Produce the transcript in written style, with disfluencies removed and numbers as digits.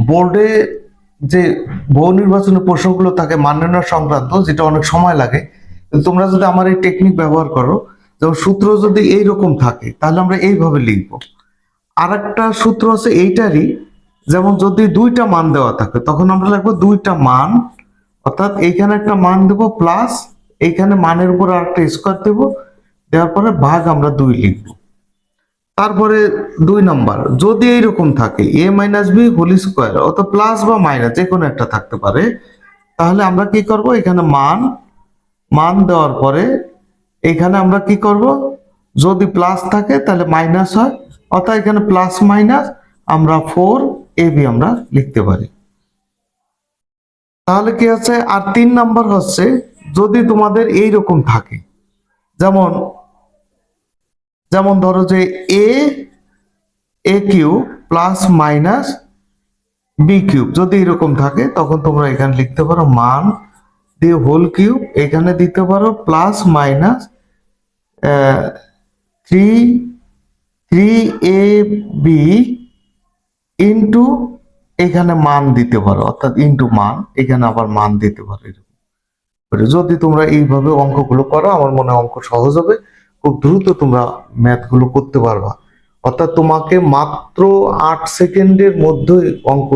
বোর্ডে যে বহু নির্বাচনের প্রশ্নগুলো থাকে মান নির্ণয় সংক্রান্ত, যেটা অনেক সময় লাগে, তোমরা যদি আমার এই টেকনিক ব্যবহার করো, যেমন সূত্র যদি এইরকম থাকে তাহলে আমরা এইভাবে লিখবো। আর একটা সূত্র আছে এইটারই, যেমন যদি দুইটা মান দেওয়া থাকে তখন আমরা লিখবো দুইটা মান, অর্থাৎ এইখানে একটা মান দেবো প্লাস এইখানে মানের উপর আর একটা স্কোয়ার দেবো, দেওয়ার পরে ভাগ আমরা 2 লিখবো। তারপরে 2 নাম্বার যদি এইরকম থাকে a minus B whole square, অর্থাৎ প্লাস বা মাইনাস যে কোনো একটা থাকতে পারে, তাহলে আমরা কি করব, এখানে মান মান দেওয়ার পরে এখানে আমরা কি করব, যদি প্লাস থাকে তাহলে মাইনাস হয়, অর্থাৎ এখানে প্লাস মাইনাস আমরা 4ab আমরা লিখতে পারি। তাহলে কি হচ্ছে, আর 3 নাম্বার হচ্ছে যদি তোমাদের এই রকম থাকে, যেমন যেমন ধরো যে a cube plus minus B cube, যদি এরকম থাকে তখন তোমরা এখানে লিখতে পারো মান দিয়ে হোল কিউব, এখানে দিতে পারো প্লাস মাইনাস 3ab ইন্টু এখানে মান দিতে পারো, অর্থাৎ ইন্টু মান, এখানে আবার মান দিতে পারো। এরকম যদি তোমরা এইভাবে অঙ্কগুলো করো, আমার মনে হয় অঙ্ক সহজ হবে, খুব দ্রুত তোমরা ম্যাথগুলো করতে পারবা, অর্থাৎ তোমাকে মাত্র 8 সেকেন্ডের মধ্যে অঙ্ক